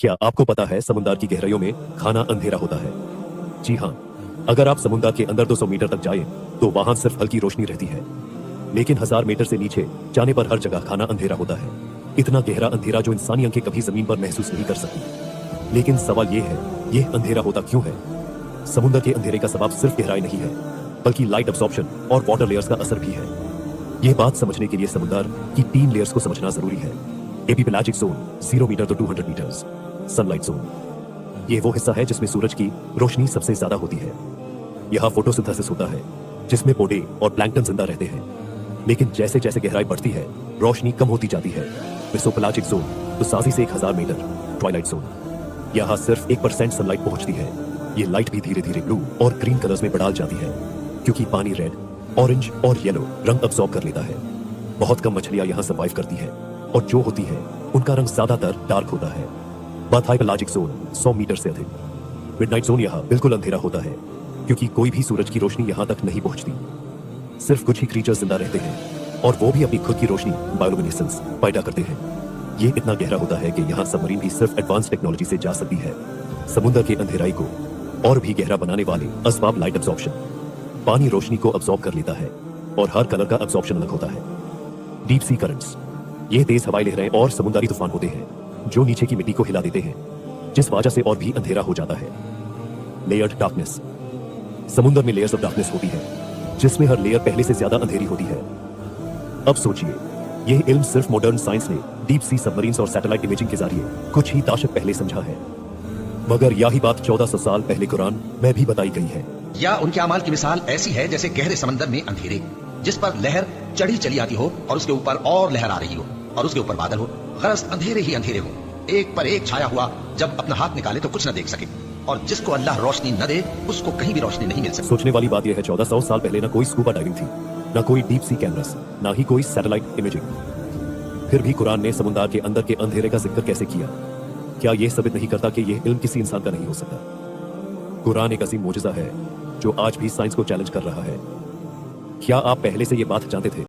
क्या आपको पता है समुद्र की गहराइयों में खाना अंधेरा होता है? जी हाँ, अगर आप समुद्र के अंदर 200 मीटर तक जाएं, तो वहां सिर्फ हल्की रोशनी रहती है। लेकिन 1000 मीटर से नीचे जाने पर हर जगह खाना अंधेरा होता है। इतना गहरा अंधेरा जो इंसानी आंखें कभी जमीन पर महसूस नहीं कर सकती। लेकिन सवाल ये है, ये अंधेरा होता क्यों है? समुद्र के अंधेरे का सबब सिर्फ गहराई नहीं है, बल्कि लाइट अब्सॉर्प्शन और वाटर लेयर्स का असर भी है। यह बात समझने के लिए समुद्र की 3 लेयर्स को समझना जरूरी है। एपिपेलाजिक जोन 0 मीटर तो 200 मीटर्स, सनलाइट जोन ये वो हिस्सा है जिसमें सूरज की रोशनी सबसे ज्यादा होती है। यहां फोटोसिंथेसिस होता है, जिसमें पौधे और प्लैंक्टन जिंदा रहते हैं। लेकिन जैसे जैसे गहराई बढ़ती है, रोशनी कम होती जाती है। मेसोपेलाजिक जोन तो साजी से 1000 मीटर, ट्वाइलाइट जोन यहां सिर्फ 1% सनलाइट पहुंचती है। ये लाइट भी धीरे धीरे ब्लू और ग्रीन कलर्स में बदल जाती है, क्योंकि पानी रेड, ऑरेंज और येलो रंग अब्सॉर्ब कर लेता है। बहुत कम मछलियां यहां सर्वाइव करती है, और जो होती है उनका रंग ज्यादातर डार्क होता है। बात हाइपेलाजिक जोन 100 मीटर से अधिक। मिडनाइट जोन यहाँ बिल्कुल अंधेरा होता है, क्योंकि कोई भी सूरज की रोशनी यहाँ तक नहीं पहुंचती। सिर्फ कुछ ही क्रीचर्स जिंदा रहते हैं, और वो भी अपनी खुद की रोशनी बायोलुमिनेसेंस पैदा करते हैं। ये इतना गहरा होता है कि यहाँ सबमरीन भी सिर्फ एडवांस टेक्नोलॉजी से जा सकती है। समुद्र के अंधेराई को और भी गहरा बनाने वाले असबाब लाइट अब्सॉर्प्शन। पानी रोशनी को अब्सॉर्ब कर लेता है, और हर कलर का अब्सॉर्प्शन अलग होता है। डीप सी करंट्स ये तेज हवाई लहरें और समुद्री तूफान होते हैं, जो नीचे की मिट्टी को हिला देते हैं, जिस वजह से और भी अंधेरा हो जाता है। लेयर्ड डार्कनेस समुद्र में लेयर्स ऑफ डार्कनेस होती है, जिसमें हर लेयर पहले से ज्यादा अंधेरी होती है। अब सोचिए, यह इल्म सिर्फ मॉडर्न साइंस ने डीप सी सबमरीन्स और सैटेलाइट इमेजिंग के जरिए कुछ ही दशक पहले समझा है। मगर यही बात 1400 साल पहले कुरान में भी बताई गई है। या उनके अमाल की मिसाल ऐसी है जैसे गहरे समंदर में अंधेरे, जिस पर लहर चढ़ी चली आती हो और उसके ऊपर और लहर आ रही हो, और उसके ऊपर बादल हो, गरज अंधेरे ही अंधेरे हो, एक पर एक छाया हुआ। जब अपना हाथ निकाले तो कुछ न देख सके, और जिसको अल्लाह रोशनी न दे उसको कहीं भी रोशनी नहीं मिल सकती। सोचने वाली बात यह है, 1400 साल पहले ना कोई स्कूबा डाइविंग थी, ना कोई डीप सी कैमरास, ना ही कोई सैटेलाइट इमेजिंग। फिर भी कुरान ने समुद्र के अंदर के अंधेरे का जिक्र कैसे किया? क्या यह साबित नहीं करता कि यह इल्म किसी इंसान का नहीं हो सकता? कुरान एक अजीम मोजज़ा है, जो आज भी साइंस को चैलेंज कर रहा है। क्या आप पहले से यह बात जानते थे?